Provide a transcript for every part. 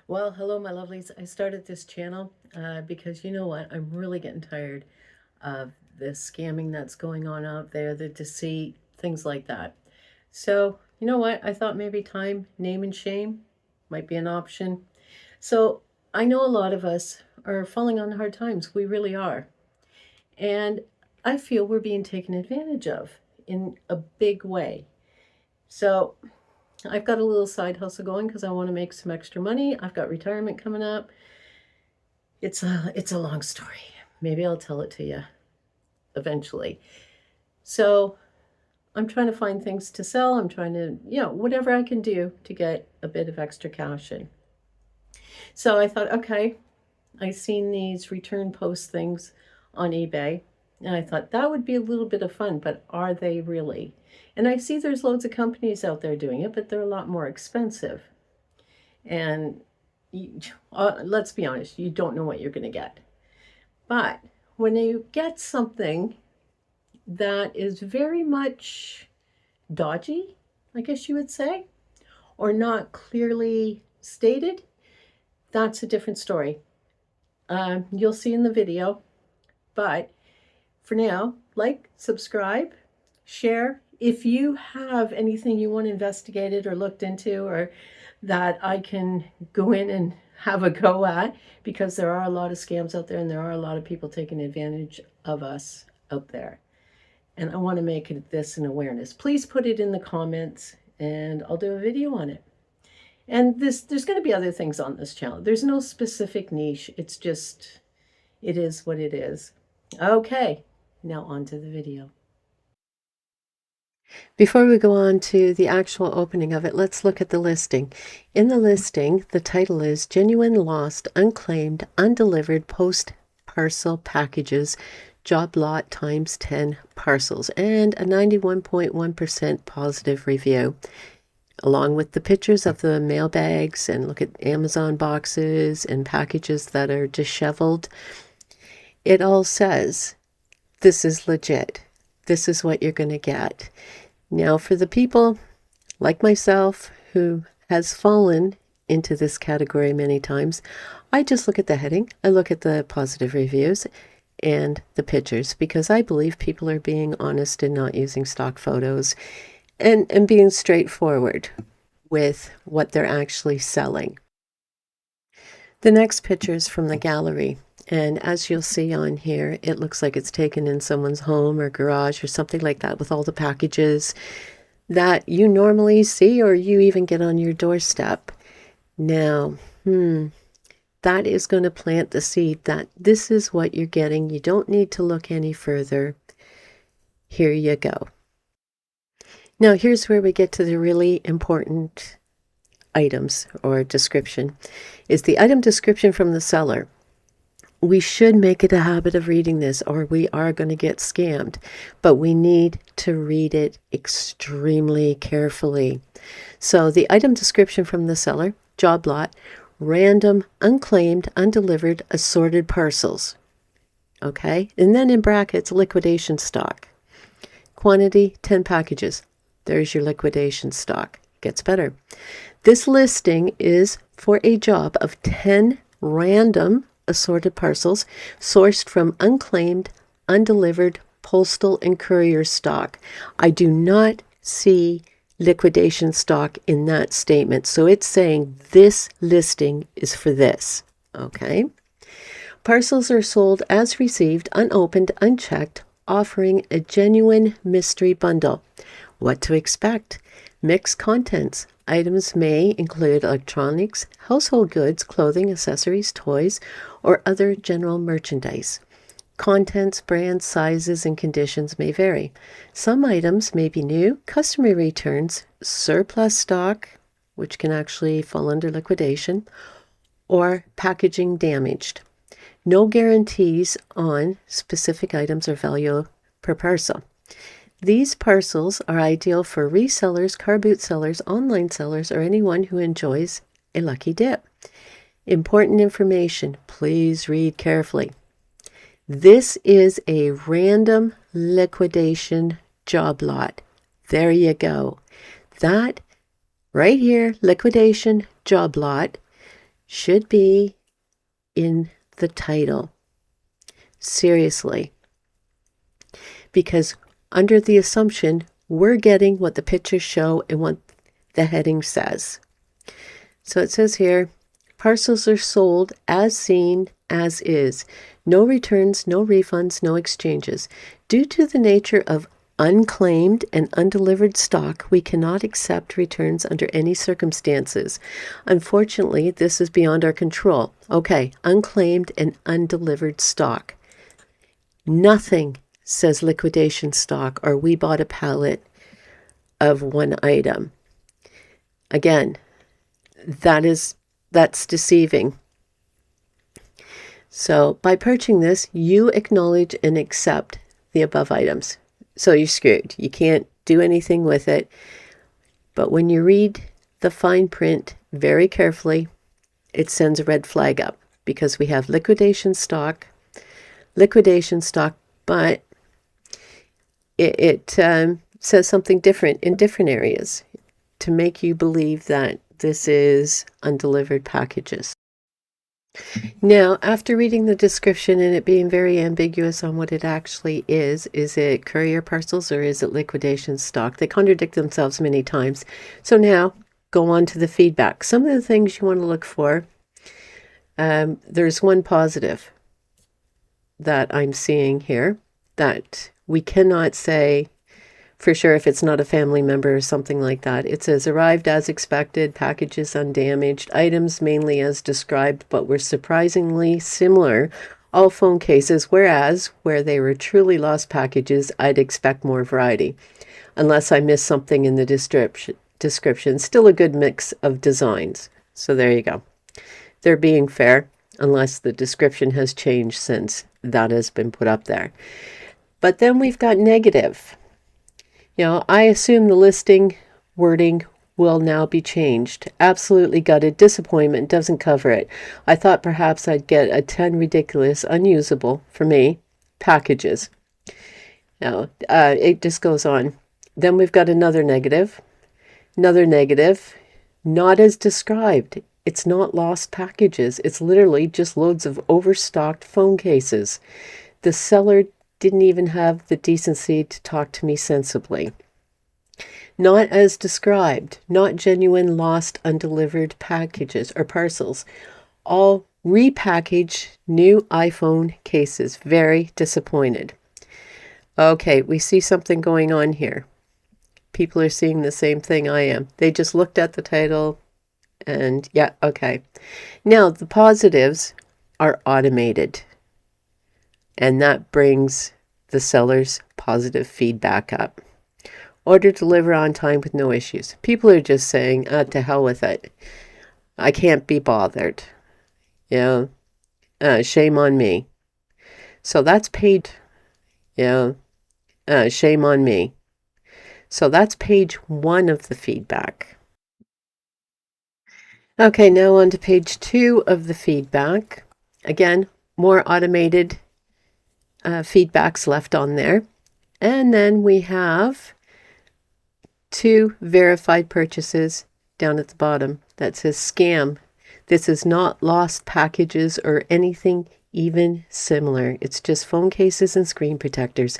Well, hello, my lovelies. I started this channel because you know what? I'm really getting tired of the scamming that's going on out there, the deceit, things like that. So, you know what? I thought maybe time, name, and shame might be an option. So, I know a lot of us are falling on hard times. We really are. And I feel we're being taken advantage of in a big way. So, I've got a little side hustle going because I want to make some extra money. I've got retirement coming up. It's a long story. Maybe I'll tell it to you eventually. So I'm trying to find things to sell. I'm trying to, whatever I can do to get a bit of extra cash in. So I thought, okay, I seen these return post things on eBay, and I thought that would be a little bit of fun, but are they really? And I see there's loads of companies out there doing it, but they're a lot more expensive. And let's be honest, you don't know what you're going to get. But when you get something that is very much dodgy, I guess you would say, or not clearly stated, that's a different story. You'll see in the video. But for now, like, subscribe, share. If you have anything you want investigated or looked into, or that I can go in and have a go at, because there are a lot of scams out there and there are a lot of people taking advantage of us out there. And I want to make this an awareness. Please put it in the comments and I'll do a video on it. And there's going to be other things on this channel. There's no specific niche. It's just, it is what it is. Okay, now on to the video. Before we go on to the actual opening of it, let's look at the listing. In the listing, the title is Genuine Lost, Unclaimed, Undelivered Post Parcel Packages, Job Lot times 10 parcels, and a 91.1% positive review, along with the pictures of the mail bags, and look at Amazon boxes and packages that are disheveled. It all says, this is legit. This is what you're going to get. Now, for the people like myself who has fallen into this category many times, I just look at the heading, I look at the positive reviews and the pictures, because I believe people are being honest and not using stock photos and being straightforward with what they're actually selling. The next picture is from the gallery. And as you'll see on here, it looks like it's taken in someone's home or garage or something like that, with all the packages that you normally see or you even get on your doorstep. Now, that is going to plant the seed that this is what you're getting. You don't need to look any further. Here you go. Now, here's where we get to the really important items or description, is the item description from the seller. We should make it a habit of reading this, or we are going to get scammed, but we need to read it extremely carefully. So the item description from the seller: job lot, random, unclaimed, undelivered, assorted parcels. Okay, and then in brackets, liquidation stock. Quantity, 10 packages. There's your liquidation stock. Gets better. This listing is for a job of 10 random assorted parcels sourced from unclaimed, undelivered postal and courier stock. I do not see liquidation stock in that statement, so it's saying this listing is for this. Okay. Parcels are sold as received, unopened, unchecked, offering a genuine mystery bundle. What to expect? Mixed contents. Items may include electronics, household goods, clothing, accessories, toys, or other general merchandise. Contents, brands, sizes, and conditions may vary. Some items may be new, customary returns, surplus stock, which can actually fall under liquidation, or packaging damaged. No guarantees on specific items or value per parcel. These parcels are ideal for resellers, car boot sellers, online sellers, or anyone who enjoys a lucky dip. Important information. Please read carefully. This is a random liquidation job lot. There you go. That right here, liquidation job lot, should be in the title. Seriously. Because under the assumption, we're getting what the pictures show and what the heading says. So it says here, parcels are sold as seen, as is. No returns, no refunds, no exchanges. Due to the nature of unclaimed and undelivered stock, we cannot accept returns under any circumstances. Unfortunately, this is beyond our control. Okay, unclaimed and undelivered stock. Nothing says liquidation stock or we bought a pallet of one item. Again, that's deceiving. So by purchasing this, you acknowledge and accept the above items. So you're screwed. You can't do anything with it. But when you read the fine print very carefully, it sends a red flag up because we have liquidation stock, but it says something different in different areas to make you believe that this is undelivered packages. Now, after reading the description and it being very ambiguous on what it actually is it courier parcels or is it liquidation stock? They contradict themselves many times. So now, go on to the feedback. Some of the things you want to look for, there's one positive that I'm seeing here that we cannot say for sure if it's not a family member or something like that. It says arrived as expected, packages undamaged, items mainly as described but were surprisingly similar, all phone cases, whereas where they were truly lost packages, I'd expect more variety. Unless I missed something in the description, still a good mix of designs. So there you go. They're being fair, unless the description has changed since that has been put up there. But then we've got negative. You know, I assume the listing wording will now be changed. Absolutely gutted. Disappointment. Doesn't cover it. I thought perhaps I'd get a 10 ridiculous, unusable, for me, packages. Now, it just goes on. Then we've got another negative. Another negative. Not as described. It's not lost packages. It's literally just loads of overstocked phone cases. The seller didn't even have the decency to talk to me sensibly. Not as described, not genuine lost undelivered packages or parcels. All repackaged new iPhone cases. Very disappointed. Okay, we see something going on here. People are seeing the same thing I am. They just looked at the title and yeah, okay. Now the positives are automated. And that brings the seller's positive feedback up. Order deliver on time with no issues. People are just saying, to hell with it. I can't be bothered. You know, shame on me. So that's page, shame on me. So that's page 1 of the feedback. Okay, now on to page 2 of the feedback. Again, more automated feedbacks left on there. And then we have 2 verified purchases down at the bottom that says scam. This is not lost packages or anything even similar. It's just phone cases and screen protectors.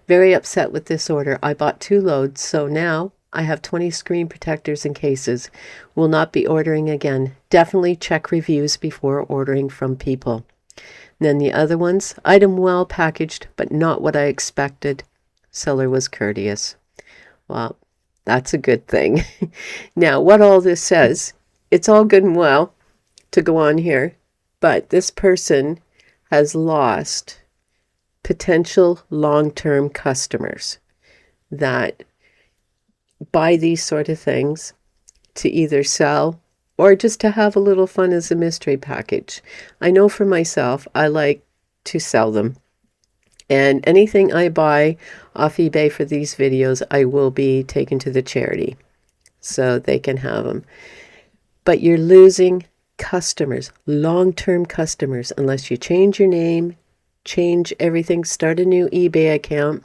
Very upset with this order. I bought 2 loads, so now I have 20 screen protectors and cases. Will not be ordering again. Definitely check reviews before ordering from people. Then the other ones, item well packaged, but not what I expected. Seller was courteous. Well, that's a good thing. Now, what all this says, it's all good and well to go on here, but this person has lost potential long-term customers that buy these sort of things to either sell or just to have a little fun as a mystery package. I know for myself, I like to sell them. And anything I buy off eBay for these videos, I will be taken to the charity so they can have them. But you're losing customers, long-term customers, unless you change your name, change everything, start a new eBay account.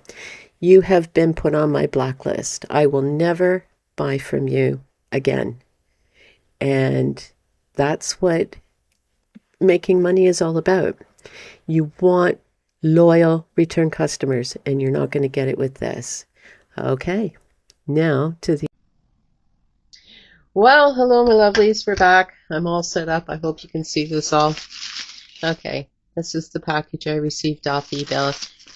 You have been put on my blacklist. I will never buy from you again. And that's what making money is all about. You want loyal return customers, and you're not going to get it with this. Okay, now to the... Well, hello, my lovelies. We're back. I'm all set up. I hope you can see this all. Okay, this is the package I received off eBay.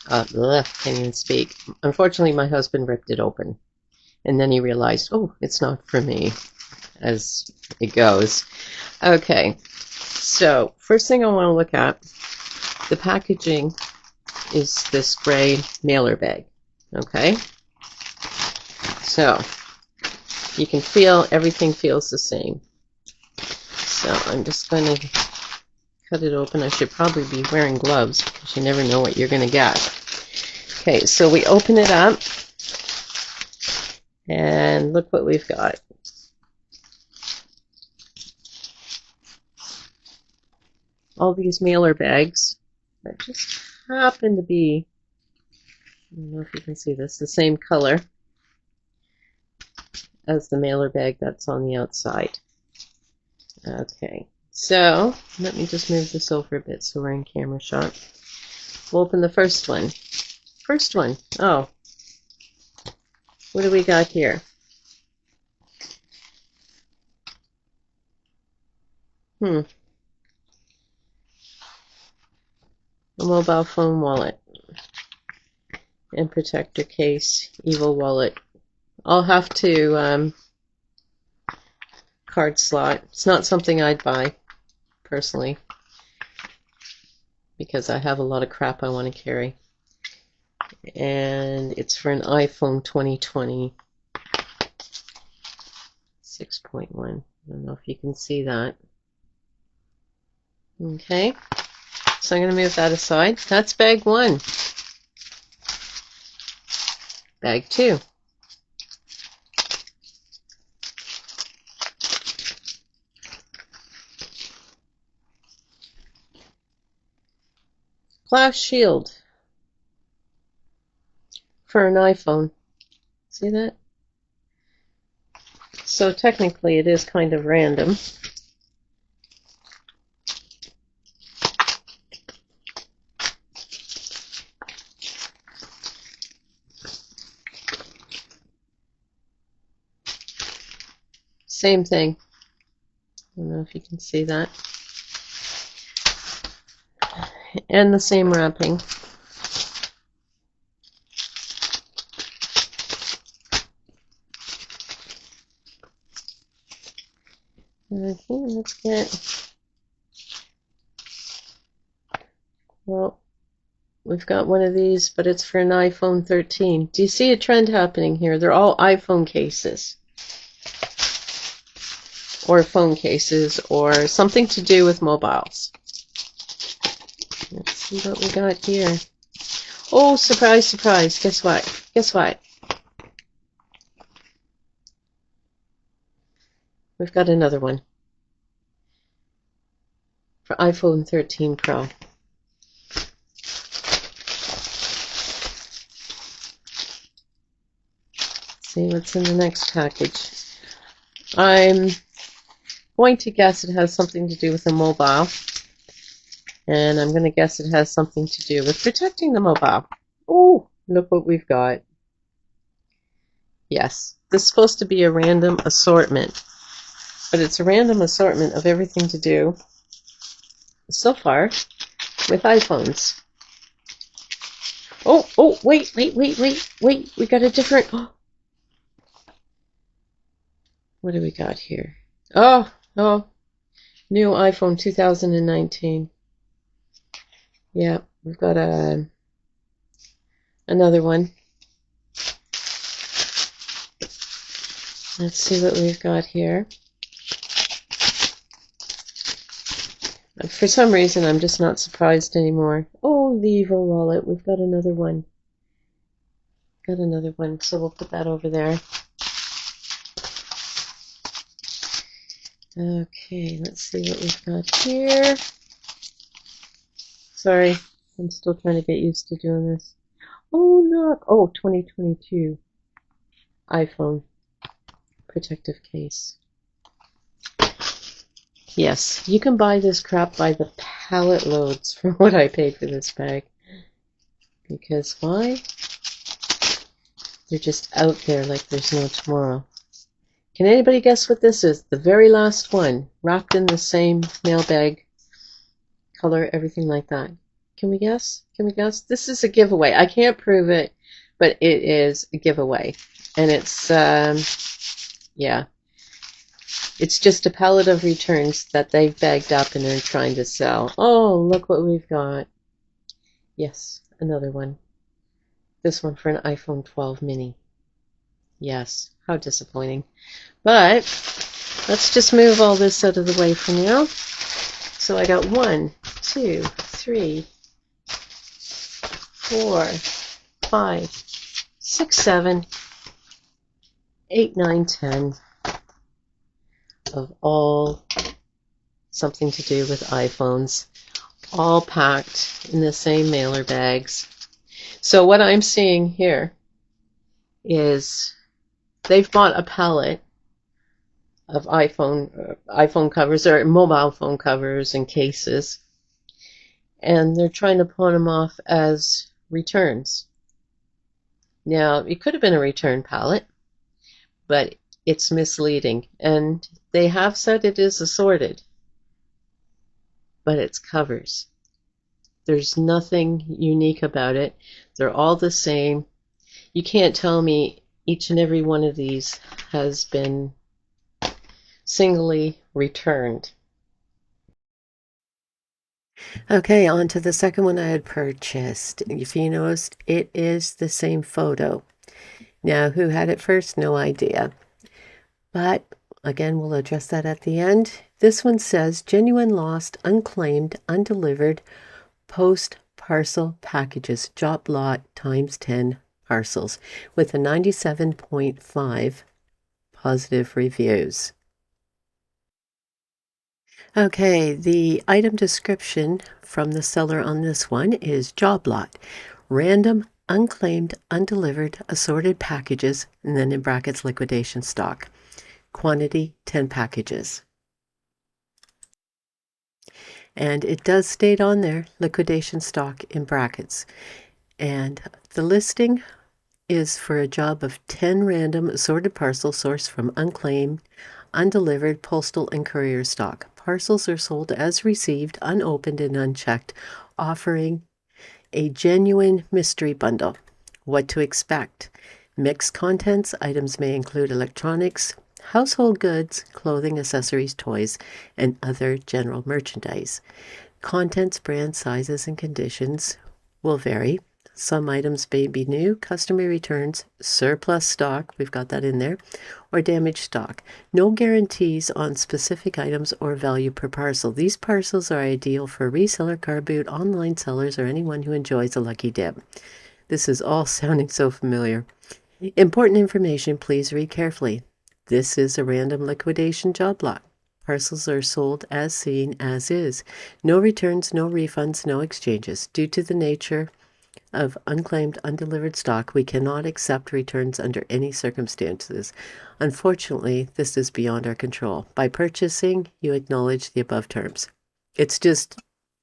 Can't even speak. Unfortunately, my husband ripped it open. And then he realized, oh, it's not for me, as it goes. Okay, so first thing I want to look at, the packaging is this gray mailer bag. Okay, so you can feel everything feels the same. So I'm just going to cut it open. I should probably be wearing gloves because you never know what you're going to get. Okay, so we open it up. And look what we've got. All these mailer bags that just happen to be, I don't know if you can see this, the same color as the mailer bag that's on the outside. Okay, so let me just move this over a bit so we're in camera shot. We'll open the first one. First one. Oh. What do we got here? A mobile phone wallet and protector case, evil wallet. I'll have to card slot. It's not something I'd buy personally because I have a lot of crap I want to carry. And it's for an iPhone 2020 6.1. I don't know if you can see that. Okay, so I'm going to move that aside. That's bag one. Bag two. Glass shield for an iPhone. See that? So technically it is kind of random. Same thing. I don't know if you can see that. And the same wrapping. Okay, let's get, well, we've got one of these, but it's for an iPhone 13. Do you see a trend happening here? They're all iPhone cases. Or phone cases, or something to do with mobiles. Let's see what we got here. Oh, surprise, surprise. Guess what? Guess what? We've got another one. For iPhone 13 Pro. Let's see what's in the next package. I'm going to guess it has something to do with a mobile. And I'm going to guess it has something to do with protecting the mobile. Oh, look what we've got. Yes, this is supposed to be a random assortment. But it's a random assortment of everything to do, so far, with iPhones. Oh, wait. We got a different... What do we got here? Oh, new iPhone 2019. Yeah, we've got another one. Let's see what we've got here. For some reason, I'm just not surprised anymore. Oh, the evil wallet. We've got another one. Got another one, so we'll put that over there. Okay, let's see what we've got here. Sorry, I'm still trying to get used to doing this. Oh, look. Oh, 2022 iPhone protective case. Yes, you can buy this crap by the pallet loads for what I paid for this bag. Because why? They're just out there like there's no tomorrow. Can anybody guess what this is? The very last one, wrapped in the same mail bag, color, everything like that. Can we guess? Can we guess? This is a giveaway. I can't prove it, but it is a giveaway. And it's, yeah, it's just a pallet of returns that they've bagged up and they're trying to sell. Oh, look what we've got. Yes, another one. This one for an iPhone 12 mini. Yes, how disappointing. But let's just move all this out of the way for now. So I got 1, 2, 3, 4, 5, 6, 7, 8, 9, 10 of all something to do with iPhones, all packed in the same mailer bags. So what I'm seeing here is they've bought a pallet of iPhone covers or mobile phone covers and cases, and they're trying to pawn them off as returns. Now, it could have been a return pallet, but it's misleading, and they have said it is assorted, but it's covers. There's nothing unique about it. They're all the same. You can't tell me each and every one of these has been singly returned. Okay, on to the second one I had purchased. If you noticed, it is the same photo. Now, who had it first? No idea. But again, we'll address that at the end. This one says genuine lost, unclaimed, undelivered post parcel packages, job lot times 10 parcels with a 97.5 positive reviews. Okay, the item description from the seller on this one is job lot, random, unclaimed, undelivered, assorted packages, and then in brackets liquidation stock. Quantity 10 packages. And it does state on there liquidation stock in brackets. And the listing is for a job of 10 random assorted parcels sourced from unclaimed, undelivered postal and courier stock. Parcels are sold as received, unopened and unchecked, offering a genuine mystery bundle. What to expect? Mixed contents. Items may include electronics, household goods, clothing, accessories, toys, and other general merchandise. Contents, brands, sizes, and conditions will vary. Some items may be new, customer returns, surplus stock, we've got that in there, or damaged stock. No guarantees on specific items or value per parcel. These parcels are ideal for reseller, car boot, online sellers, or anyone who enjoys a lucky dip. This is all sounding so familiar. Important information, please read carefully. This is a random liquidation job lot. Parcels are sold as seen, as is. No returns, no refunds, no exchanges. Due to the nature of unclaimed, undelivered stock, we cannot accept returns under any circumstances. Unfortunately, this is beyond our control. By purchasing, you acknowledge the above terms. It's just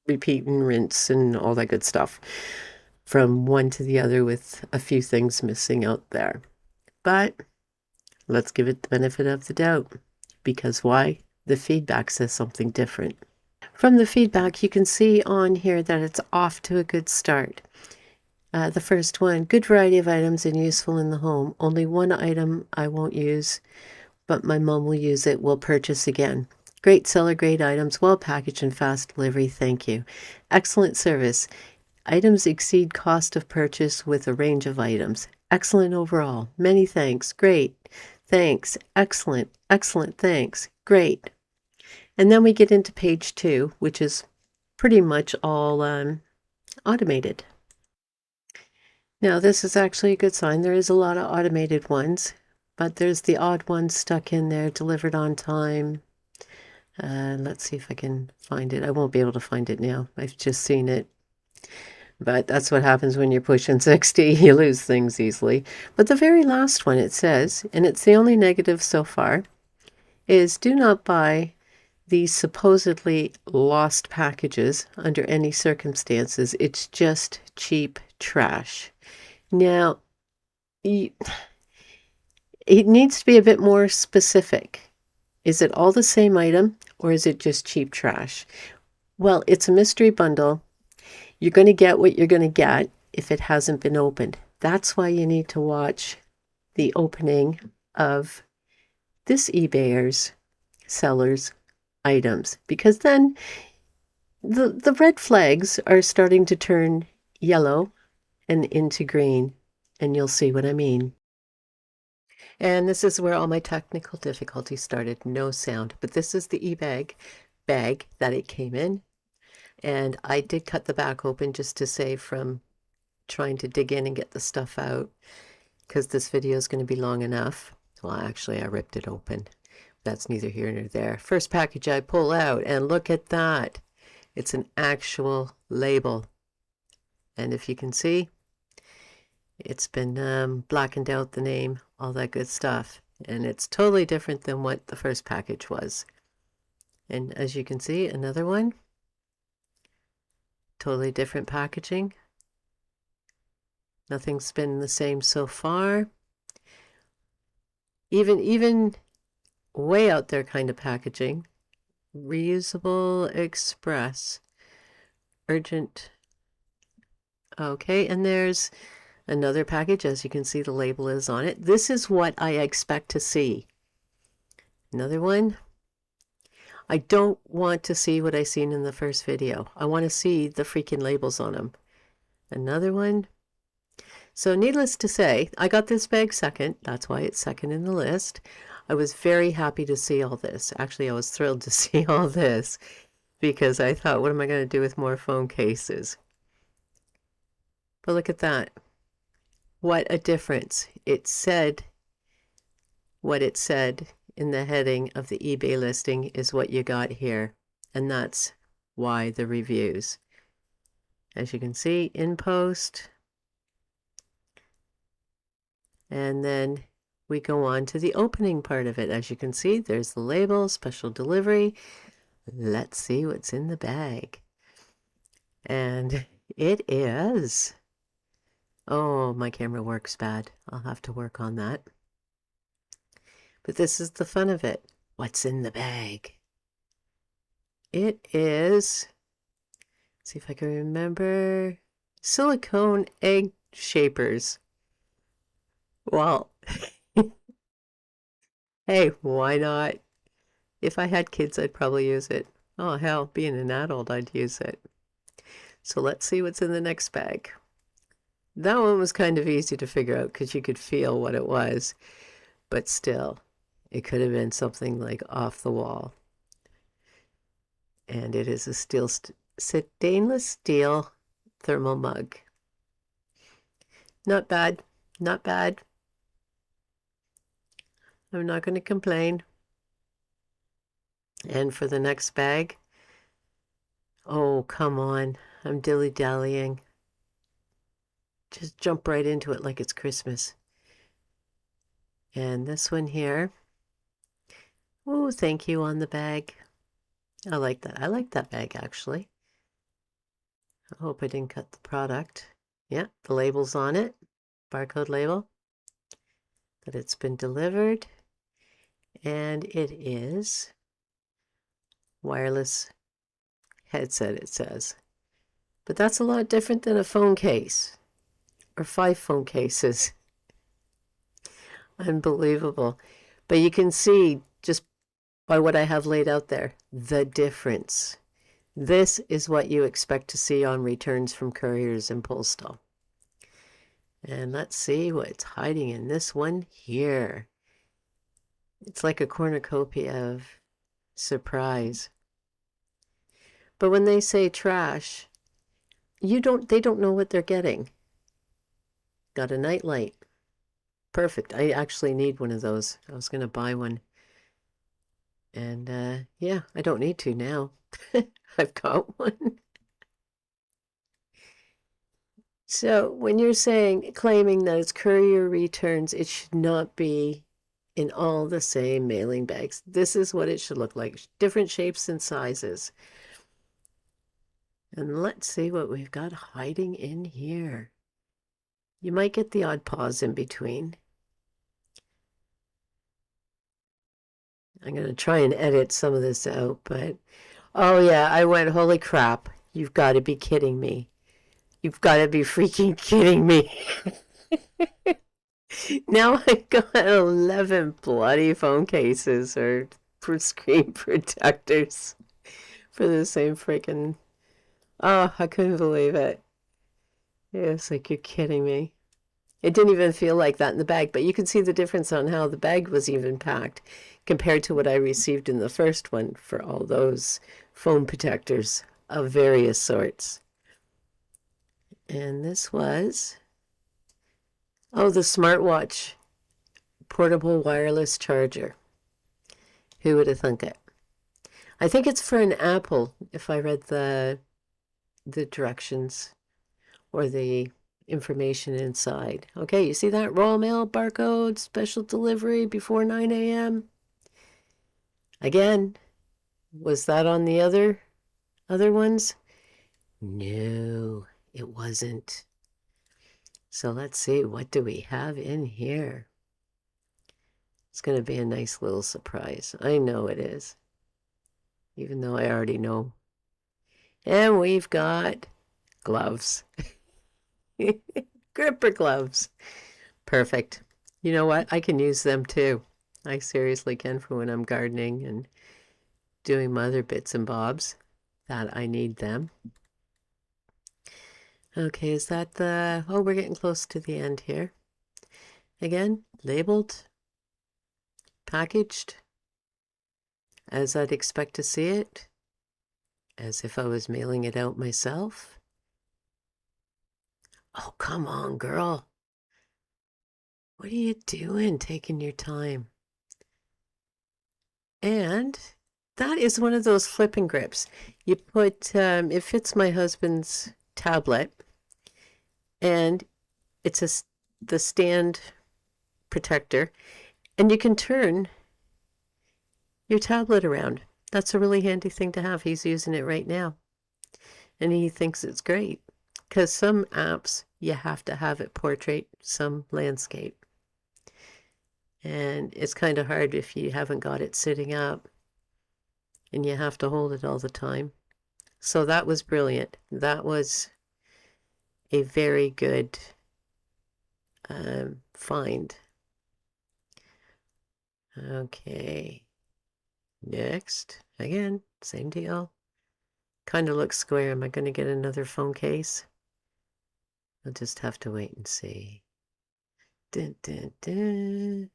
repeat and rinse and all that good stuff from one to the other with a few things missing out there. But let's give it the benefit of the doubt. Because why? The feedback says something different. From the feedback, you can see on here that it's off to a good start. The first one, good variety of items and useful in the home. Only one item I won't use, but my mom will use it. Will purchase again. Great seller, great items, well packaged and fast delivery. Thank you. Excellent service. Items exceed cost of purchase with a range of items. Excellent overall. Many thanks. Great. Thanks. Excellent. Excellent. Thanks. Great. And then we get into page 2, which is pretty much all automated. Now, this is actually a good sign. There is a lot of automated ones, but there's the odd ones stuck in there, delivered on time. Let's see if I can find it. I won't be able to find it now. I've just seen it. But that's what happens when you're pushing 60. You lose things easily. But the very last one, it says, and it's the only negative so far, is do not buy these supposedly lost packages under any circumstances. It's just cheap trash. Now, it needs to be a bit more specific. Is it all the same item or is it just cheap trash? Well, it's a mystery bundle. You're going to get what you're going to get if it hasn't been opened. That's why you need to watch the opening of this eBayers seller's items, because then the red flags are starting to turn yellow and into green, and you'll see what I mean. And this is where all my technical difficulties started. No sound, but this is the eBay bag that it came in. And I did cut the back open just to save from trying to dig in and get the stuff out, because this video is going to be long enough. Well, actually, I ripped it open. That's neither here nor there. First package I pull out, and look at that. It's an actual label. And if you can see, it's been blackened out, the name, all that good stuff. And it's totally different than what the first package was. And as you can see, another one. Totally different packaging. Nothing's been the same so far. Even way out there kind of packaging. Reusable express. Urgent. Okay, and there's another package. As you can see, the label is on it. This is what I expect to see. Another one. I don't want to see what I seen in the first video. I want to see the freaking labels on them. Another one. So needless to say, I got this bag second. That's why it's second in the list. I was very happy to see all this. Actually, I was thrilled to see all this, because I thought, what am I going to do with more phone cases? But look at that. What a difference. It said what it said in the heading of the eBay listing is what you got here. And that's why the reviews. As you can see, in post. And then we go on to the opening part of it. As you can see, there's the label, special delivery. Let's see what's in the bag. And it is... Oh, my camera works bad. I'll have to work on that. But this is the fun of it. What's in the bag? It is... Let's see if I can remember. Silicone egg shapers. Well, hey, why not? If I had kids, I'd probably use it. Oh, hell, being an adult, I'd use it. So let's see what's in the next bag. That one was kind of easy to figure out because you could feel what it was. But still, it could have been something like off the wall. And it is a stainless steel thermal mug. Not bad. Not bad. I'm not going to complain. And for the next bag, oh, come on. I'm dilly-dallying. Just jump right into it like it's Christmas. And this one here. Oh, thank you on the bag. I like that. I like that bag, actually. I hope I didn't cut the product. Yeah, the label's on it. Barcode label. That it's been delivered. And it is wireless headset, it says. But that's a lot different than a phone case. Or 5 phone cases. Unbelievable. But you can see, just by what I have laid out there, the difference. This is what you expect to see on returns from couriers and postal. And let's see what's hiding in this one here. It's like a cornucopia of surprise. But when they say trash, they don't know what they're getting. Got a nightlight. Perfect. I actually need one of those. I was going to buy one. And yeah, I don't need to now. I've got one. So when you're claiming that it's courier returns, it should not be in all the same mailing bags. This is what it should look like. Different shapes and sizes. And let's see what we've got hiding in here. You might get the odd pause in between. I'm going to try and edit some of this out, but oh yeah, I went, holy crap. You've got to be kidding me. You've got to be freaking kidding me. Now I got 11 bloody phone cases or screen protectors for the same freaking. Oh, I couldn't believe it. It's like, you're kidding me. It didn't even feel like that in the bag, but you can see the difference on how the bag was even packed compared to what I received in the first one for all those phone protectors of various sorts. And this was, oh, the smartwatch portable wireless charger. Who would have thunk it? I think it's for an Apple, if I read the directions or the information inside. Okay, you see that? Royal Mail barcode, special delivery before 9 a.m. Again, was that on the other ones? No, it wasn't. So let's see, what do we have in here? It's going to be a nice little surprise. I know it is, even though I already know. And we've got gloves. Gripper gloves. Perfect. You know what? I can use them too. I seriously can for when I'm gardening and doing my other bits and bobs that I need them. Okay, is that the... Oh, we're getting close to the end here. Again, labeled, packaged, as I'd expect to see it, as if I was mailing it out myself. Oh, come on, girl. What are you doing, taking your time? And that is one of those flipping grips. You put, it fits my husband's tablet, and it's the stand protector, and you can turn your tablet around. That's a really handy thing to have. He's using it right now, and he thinks it's great because some apps you have to have it portrait, some landscape, and it's kind of hard if you haven't got it sitting up and you have to hold it all the time. So that was brilliant. That was a very good find. Okay, next, again, same deal. Kind of looks square. Am I going to get another phone case? I'll just have to wait and see. Dun, dun, dun.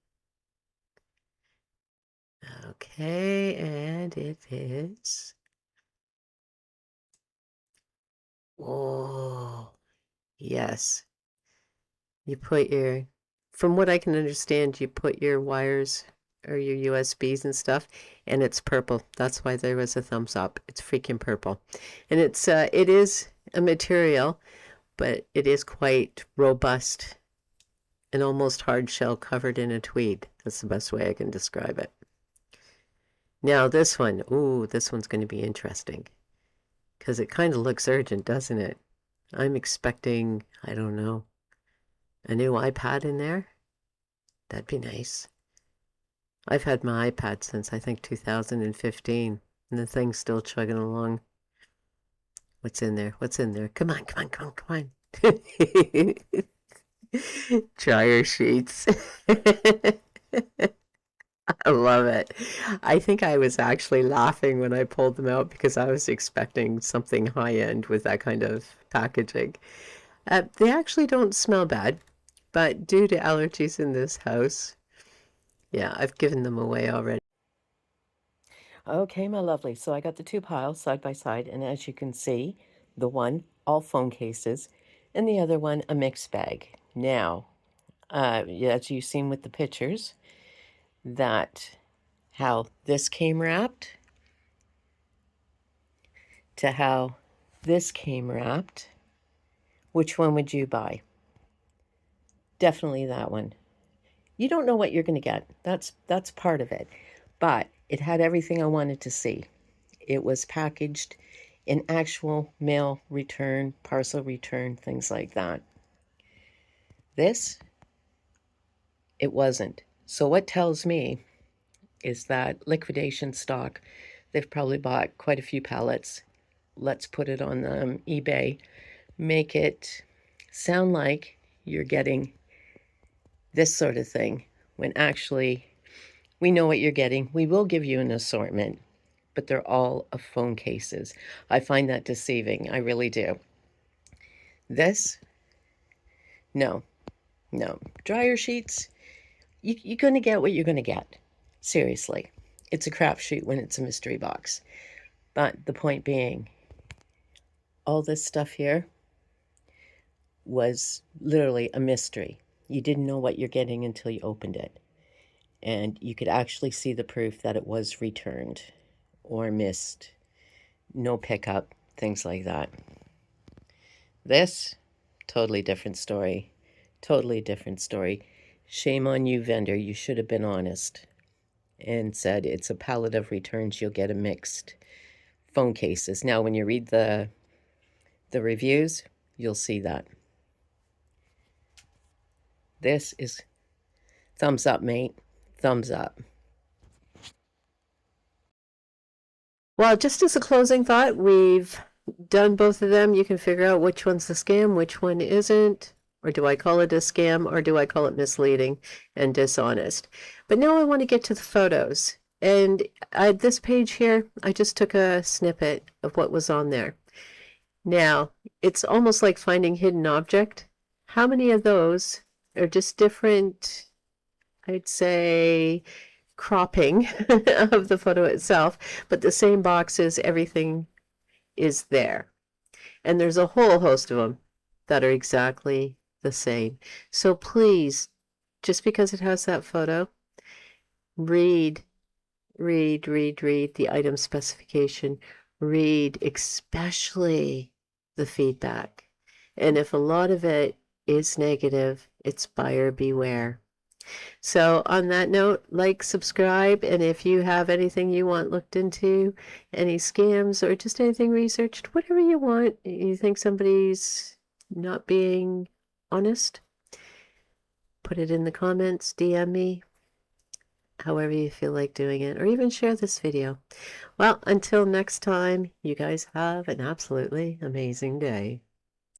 Okay, and it is. Oh, yes. You put your, from what I can understand, you put your wires or your USBs and stuff, and it's purple. That's why there was a thumbs up. It's freaking purple. And it is a material, but it is quite robust and almost hard shell covered in a tweed. That's the best way I can describe it. Now this one, ooh, this one's going to be interesting because it kind of looks urgent, doesn't it? I'm expecting, I don't know, a new iPad in there. That'd be nice. I've had my iPad since I think 2015, and the thing's still chugging along. What's in there? What's in there? Come on, come on, come on, come on. Dryer sheets. I love it. I think I was actually laughing when I pulled them out because I was expecting something high end with that kind of packaging. They actually don't smell bad, but due to allergies in this house, yeah, I've given them away already. Okay, my lovely. So I got the two piles side by side, and as you can see, the one, all phone cases, and the other one, a mixed bag. Now, as you've seen with the pictures, that how this came wrapped to how this came wrapped, which one would you buy? Definitely that one. You don't know what you're going to get. That's part of it. But it had everything I wanted to see. It was packaged in actual mail return, parcel return, things like that. This, it wasn't. So what tells me is that liquidation stock, they've probably bought quite a few pallets. Let's put it on eBay, make it sound like you're getting this sort of thing when actually we know what you're getting. We will give you an assortment, but they're all of phone cases. I find that deceiving. I really do. This, no, no. Dryer sheets, you're going to get what you're going to get. Seriously. It's a crapshoot when it's a mystery box. But the point being, all this stuff here was literally a mystery. You didn't know what you're getting until you opened it. And you could actually see the proof that it was returned or missed, no pickup, things like that. This, totally different story. Totally different story. Shame on you, vendor. You should have been honest and said it's a pallet of returns. You'll get a mixed phone cases. Now, when you read the reviews, you'll see that. This is thumbs up, mate. Thumbs up. Well, just as a closing thought, we've done both of them. You can figure out which one's a scam, which one isn't. Or do I call it a scam, or do I call it misleading and dishonest? But now I want to get to the photos. And this page here, I just took a snippet of what was on there. Now, it's almost like finding hidden object. How many of those are just different, I'd say, cropping of the photo itself, but the same boxes, everything is there. And there's a whole host of them that are exactly the same. So please, just because it has that photo, read the item specification. Read especially the feedback. And if a lot of it is negative, it's buyer beware. So on that note, like, subscribe, and if you have anything you want looked into, any scams or just anything researched, whatever you want, you think somebody's not being honest, put it in the comments, DM me, however you feel like doing it, or even share this video. Well, until next time, you guys have an absolutely amazing day.